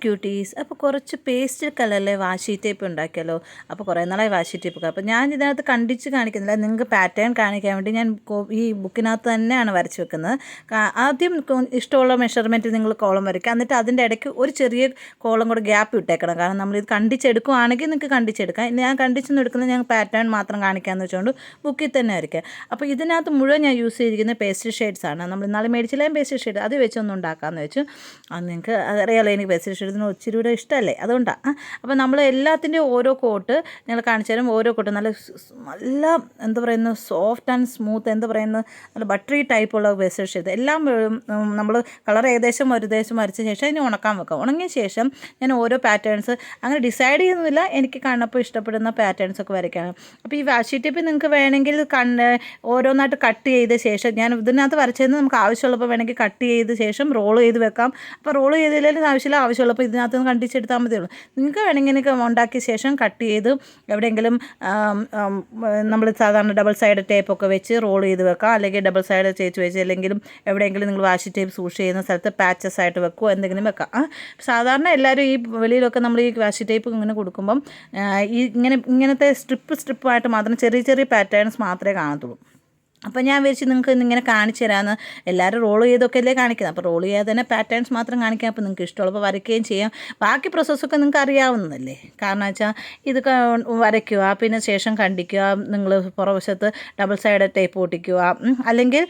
Quotes, അപ്പോൾ കുറച്ച് pastel കളറിലെ വാഷി ടേപ്പ് ഉണ്ടാക്കിയല്ലോ. അപ്പോൾ കുറേ നാളായി വാഷി ടേപ്പൊക്കെ. അപ്പോൾ ഞാൻ ഇതിനകത്ത് കണ്ടിച്ച് കാണിക്കുന്നില്ല, നിങ്ങൾക്ക് പാറ്റേൺ കാണിക്കാൻ വേണ്ടി ഞാൻ ഈ ബുക്കിനകത്ത് തന്നെയാണ് വരച്ച് വെക്കുന്നത്. ആദ്യം ഇഷ്ടമുള്ള മെഷർമെൻറ്റ് നിങ്ങൾ കോളം വരയ്ക്കുക, എന്നിട്ട് അതിൻ്റെ ഇടയ്ക്ക് ഒരു ചെറിയ കോളം കൂടെ ഗ്യാപ്പ് ഇട്ടേക്കണം. കാരണം നമ്മളിത് കണ്ടിച്ചെടുക്കുകയാണെങ്കിൽ നിങ്ങൾക്ക് കണ്ടിച്ചെടുക്കാം. ഞാൻ കണ്ടിച്ചൊന്നും എടുക്കുന്നത് ഞാൻ പാറ്റേൺ മാത്രം കാണിക്കാമെന്ന് വെച്ചുകൊണ്ട് ബുക്കിൽ തന്നെ വരയ്ക്കുക. അപ്പോൾ ഇതിനകത്ത് മുഴുവൻ ഞാൻ യൂസ് ചെയ്തിരിക്കുന്നത് പേസ്റ്റൽ ഷെയ്ഡ്സാണ്. നമ്മൾ ഇന്നാളെ മേടിച്ചില്ല പേസ്റ്റൽ ഷെയ്ഡ്, അത് വെച്ചൊന്നും ഉണ്ടാക്കാമെന്ന് വെച്ചു. അത് നിങ്ങൾക്ക് അറിയാമല്ലോ, എനിക്ക് പേസ്റ്റൽ ഷെയ്ഡിന് ഒത്തിരി കൂടെ ഇഷ്ടമല്ലേ, അതുകൊണ്ടാണ്. അപ്പോൾ നമ്മൾ എല്ലാത്തിൻ്റെയും ഓരോ കോട്ട് ഞങ്ങൾ കാണിച്ചു തരും. ഓരോ കോട്ട് നല്ല എന്താ പറയുന്നത്, സോഫ്റ്റ് ആൻഡ് സ്മൂത്ത്, എന്താ പറയുന്നത്, നല്ല ബട്ടറി ടൈപ്പുള്ള പേസ്റ്റൽ ഷെയ്ഡ് എല്ലാം നമ്മൾ കളർ ഏകദേശം വരച്ച ശേഷം അതിന് ഉണക്കാൻ വെക്കാം. ഉണങ്ങിയ ശേഷം ഞാൻ ഓരോ പാറ്റേൺസ് അങ്ങനെ ഡിസൈഡ് ചെയ്യുന്നില്ല, എനിക്ക് കാണപ്പോൾ ഇഷ്ടപ്പെടുന്ന പാറ്റേൺസൊക്കെ വരയ്ക്കാണ്. അപ്പോൾ ഈ വാഷി ടേപ്പ് നിങ്ങൾക്ക് വേണമെങ്കിൽ ഓരോന്നായിട്ട് കട്ട് ചെയ്ത ശേഷം, ഞാൻ ഇതിനകത്ത് വരച്ചതെന്ന് നമുക്ക് ആവശ്യമുള്ളപ്പോൾ വേണമെങ്കിൽ കട്ട് ചെയ്ത ശേഷം റോൾ ചെയ്ത് വെക്കാം. അപ്പോൾ റോൾ ചെയ്തതിലും ആവശ്യമുള്ളപ്പോൾ ഇതിനകത്ത് നിന്ന് കണ്ടിച്ചെടുത്താൽ മതിയുള്ളൂ. നിങ്ങൾക്ക് വേണമെങ്കിൽ എനിക്ക് ഉണ്ടാക്കിയ ശേഷം കട്ട് ചെയ്ത് എവിടെയെങ്കിലും നമ്മൾ സാധാരണ ഡബിൾ സൈഡ് ടേപ്പൊക്കെ വെച്ച് റോൾ ചെയ്ത് വെക്കാം. അല്ലെങ്കിൽ ഡബിൾ സൈഡ് ചേച്ച് വെച്ച് അല്ലെങ്കിലും എവിടെയെങ്കിലും നിങ്ങൾ വാഷി ടേപ്പ് സൂക്ഷിച്ച് ചെയ്യുന്ന സ്ഥലത്ത് പാച്ചസ് ആയിട്ട് വെക്കുകയോ എന്തെങ്കിലും വെക്കാം. സാധാരണ എല്ലാവരും ഈ വെളിയിലൊക്കെ നമ്മൾ ഈ വാഷി ടേപ്പ് ഇങ്ങനെ കൊടുക്കുമ്പം ഇങ്ങനത്തെ സ്ട്രിപ്പായിട്ട് മാത്രം ചെറിയ ചെറിയ പാറ്റേൺസ് മാത്രമേ കാണത്തുള്ളൂ. അപ്പോൾ ഞാൻ വിചാരിച്ച് നിങ്ങൾക്ക് ഇന്നിങ്ങനെ കാണിച്ചു തരാമെന്ന്. എല്ലാവരും റോൾ ചെയ്തൊക്കെ അല്ലേ കാണിക്കുന്നത്, അപ്പോൾ റോൾ ചെയ്യാതെ തന്നെ പാറ്റേൺസ് മാത്രം കാണിക്കാം. അപ്പോൾ നിങ്ങൾക്ക് ഇഷ്ടമുള്ളപ്പോൾ വരയ്ക്കുകയും ചെയ്യാം. ബാക്കി പ്രോസസ്സൊക്കെ നിങ്ങൾക്ക് അറിയാവുന്നതല്ലേ. കാരണം വെച്ചാൽ ഇത് വരയ്ക്കുക, പിന്നെ ശേഷം കണ്ടിക്കുക, നിങ്ങൾ പുറവശത്ത് ഡബിൾ സൈഡ് ടേപ്പ് ഒട്ടിക്കുക, അല്ലെങ്കിൽ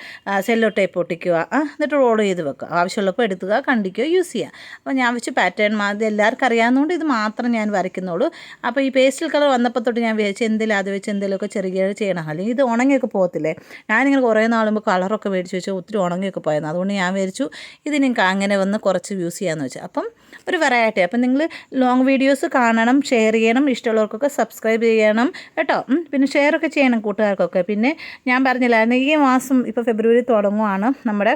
സെല്ലോ ടേപ്പ് ഒട്ടിക്കുക, എന്നിട്ട് റോൾ ചെയ്ത് വെക്കുക. ആവശ്യമുള്ളപ്പോൾ എടുക്കുക, കണ്ടിക്കുക, യൂസ് ചെയ്യുക. അപ്പോൾ ഞാൻ വെച്ച് പാറ്റേൺ അത് എല്ലാവർക്കും അറിയാവുന്നതുകൊണ്ട് ഇത് മാത്രം ഞാൻ വരയ്ക്കുന്നുള്ളൂ. അപ്പോൾ ഈ പേസ്റ്റൽ കളർ വന്നപ്പോൾ തൊട്ട് ഞാൻ വിചാരിച്ചു എന്തെങ്കിലും അത് വെച്ച് എന്തെങ്കിലുമൊക്കെ ചെറിയ ചെയ്യണം, അല്ലെങ്കിൽ ഇത് ഉണങ്ങിയൊക്കെ പോകത്തില്ലേ. ഞാനിങ്ങനെ കുറേ നാളുമ്പോൾ കളറൊക്കെ മേടിച്ച് വെച്ചാൽ ഒത്തിരി ഉണങ്ങിയൊക്കെ പോയിരുന്നു. അതുകൊണ്ട് ഞാൻ വിചാരിച്ചു ഇത് നിങ്ങൾക്ക് അങ്ങനെ വന്ന് കുറച്ച് യൂസ് ചെയ്യാമെന്ന് വെച്ചാൽ. അപ്പം ഒരു വെറൈറ്റി. അപ്പം നിങ്ങൾ ലോങ് വീഡിയോസ് കാണണം, ഷെയർ ചെയ്യണം, ഇഷ്ടമുള്ളവർക്കൊക്കെ സബ്സ്ക്രൈബ് ചെയ്യണം കേട്ടോ. പിന്നെ ഷെയറൊക്കെ ചെയ്യണം കൂട്ടുകാർക്കൊക്കെ. പിന്നെ ഞാൻ പറഞ്ഞില്ലായിരുന്നു, ഈ മാസം ഇപ്പോൾ ഫെബ്രുവരി തുടങ്ങുവാണ്. നമ്മുടെ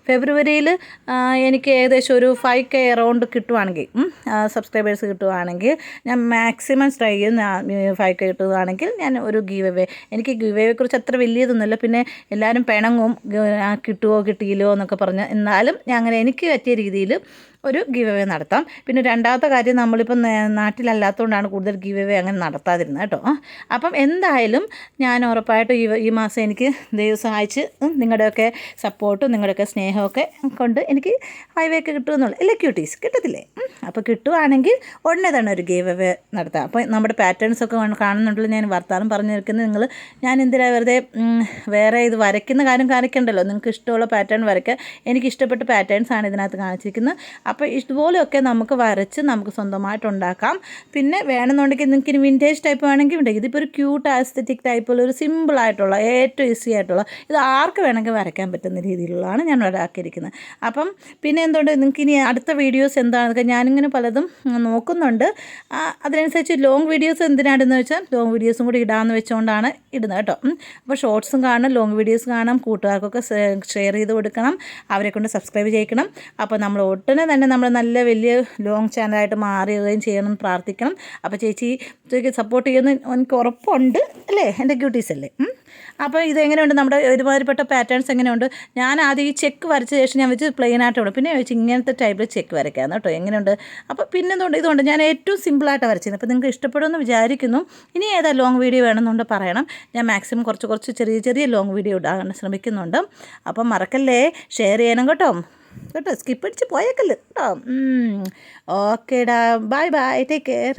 ഫെബ്രുവരിയിൽ എനിക്ക് ഏകദേശം ഒരു 5K അറൗണ്ട് കിട്ടുവാണെങ്കിൽ, സബ്സ്ക്രൈബേഴ്സ് കിട്ടുവാണെങ്കിൽ ഞാൻ മാക്സിമം ട്രൈ ചെയ്യും. 5K കിട്ടുകയാണെങ്കിൽ ഞാൻ ഒരു ഗീവ് അവേ, എനിക്ക് ഗീവ് അവേയെക്കുറിച്ച് അത്ര വലിയതൊന്നുമില്ല. പിന്നെ എല്ലാവരും പിണങ്ങും കിട്ടുമോ കിട്ടിയില്ലോ എന്നൊക്കെ പറഞ്ഞ്. എന്നാലും ഞാൻ അങ്ങനെ എനിക്ക് പറ്റിയ രീതിയിൽ ഒരു ഗീവ് അവേ നടത്താം. പിന്നെ രണ്ടാമത്തെ കാര്യം, നമ്മളിപ്പം നാട്ടിലല്ലാത്തതുകൊണ്ടാണ് കൂടുതൽ ഗീവ് അവേ അങ്ങനെ നടത്താതിരുന്നത് കേട്ടോ. അപ്പം എന്തായാലും ഞാൻ ഉറപ്പായിട്ടും ഈ മാസം എനിക്ക് ദൈവം സഹായിച്ച് നിങ്ങളുടെയൊക്കെ സപ്പോർട്ടും നിങ്ങളുടെയൊക്കെ സ്നേഹമൊക്കെ കൊണ്ട് എനിക്ക് 5K കിട്ടുമെന്നുള്ള എല്ലാ ക്യൂട്ടീസ് കിട്ടത്തില്ലേ. അപ്പോൾ കിട്ടുവാണെങ്കിൽ ഉടനെ തന്നെ ഒരു ഗീവ് അവേ നടത്താം. അപ്പോൾ നമ്മുടെ പാറ്റേൺസൊക്കെ കാണുന്നുണ്ടല്ലോ. ഞാൻ വർത്താനം പറഞ്ഞു നിൽക്കുന്നത് ഞാൻ എന്തിനാ വെറുതെ വേറെ ഇത് വരയ്ക്കുന്ന കാര്യം കാണിക്കണ്ടല്ലോ. നിങ്ങൾക്ക് ഇഷ്ടമുള്ള പാറ്റേൺ വരയ്ക്കുക. എനിക്ക് ഇഷ്ടപ്പെട്ട പാറ്റേൺസാണ് ഇതിനകത്ത് കാണിച്ചിരിക്കുന്നത്. അപ്പോൾ ഇതുപോലെയൊക്കെ നമുക്ക് വരച്ച് നമുക്ക് സ്വന്തമായിട്ട് ഉണ്ടാക്കാം. പിന്നെ വേണമെന്നുണ്ടെങ്കിൽ നിങ്ങൾക്ക് ഇനി വിൻറ്റേജ് ടൈപ്പ് വേണമെങ്കിൽ ഉണ്ട്. ഇതിപ്പോൾ ഒരു ക്യൂട്ട് ആസ്തറ്റിക് ടൈപ്പുള്ള ഒരു സിമ്പിളായിട്ടുള്ള ഏറ്റവും ഈസി ആയിട്ടുള്ള, ഇത് ആർക്ക് വേണമെങ്കിൽ വരയ്ക്കാൻ പറ്റുന്ന രീതിയിലുള്ളതാണ് ഞാൻ ഉണ്ടാക്കിയിരിക്കുന്നത്. അപ്പം പിന്നെ എന്തുകൊണ്ട് നിങ്ങൾക്ക് ഇനി അടുത്ത വീഡിയോസ് എന്താണെന്നൊക്കെ ഞാനിങ്ങനെ പലതും നോക്കുന്നുണ്ട്. അതിനനുസരിച്ച് ലോങ് വീഡിയോസ് എന്തിനാണെന്ന് വെച്ചാൽ ലോങ് വീഡിയോസും കൂടി ഇടാമെന്ന് വെച്ചുകൊണ്ടാണ് ഇടുന്നത് കേട്ടോ. അപ്പോൾ ഷോർട്സും കാണണം, ലോങ് വീഡിയോസ് കാണാം, കൂട്ടുകാർക്കൊക്കെ ഷെയർ ചെയ്ത് കൊടുക്കണം, അവരെ കൊണ്ട് സബ്സ്ക്രൈബ് ചെയ്യിക്കണം. അപ്പോൾ നമ്മൾ ഒട്ടനെ തന്നെ നമ്മൾ നല്ല വലിയ ലോങ് ചാനലായിട്ട് മാറുകയും ചെയ്യണം, പ്രാർത്ഥിക്കണം. അപ്പോൾ ചേച്ചിക്ക് സപ്പോർട്ട് ചെയ്യുന്ന എനിക്ക് ഉറപ്പുണ്ട് അല്ലേ, എൻ്റെ ക്യൂട്ടീസ് അല്ലേ. അപ്പോൾ ഇതെങ്ങനെയുണ്ട്, നമ്മുടെ ഒരുമാതിരിപ്പെട്ട പാറ്റേൺസ് എങ്ങനെയുണ്ട്. ഞാൻ ആദ്യം ഈ ചെക്ക് വരച്ച ശേഷം ഞാൻ വെച്ച് പ്ലെയിനായിട്ട് വിടും. പിന്നെ വെച്ച് ഇങ്ങനത്തെ ടൈപ്പിൽ ചെക്ക് വരയ്ക്കാമെന്ന് കേട്ടോ. എങ്ങനെയുണ്ട്. അപ്പോൾ പിന്നെ ഇതുകൊണ്ട് ഞാൻ ഏറ്റവും സിമ്പിളായിട്ട് വരച്ചിരുന്നത്. അപ്പോൾ നിങ്ങൾക്ക് ഇഷ്ടപ്പെടുമെന്ന് വിചാരിക്കുന്നു. ഇനി ഏതാ ലോങ് വീഡിയോ വേണമെന്നുണ്ട് പറയണം. ഞാൻ മാക്സിമം കുറച്ച് ചെറിയ ലോങ് വീഡിയോ ഇടാൻ ശ്രമിക്കുന്നുണ്ട്. അപ്പം മറക്കല്ലേ, ഷെയർ ചെയ്യണം കേട്ടോ. സ്കിപ്പ് അടിച്ച് പോയേക്കല്ലേ കേട്ടോ. ഓക്കേടാ, ബൈ ബൈ, ടേക്ക് കെയർ.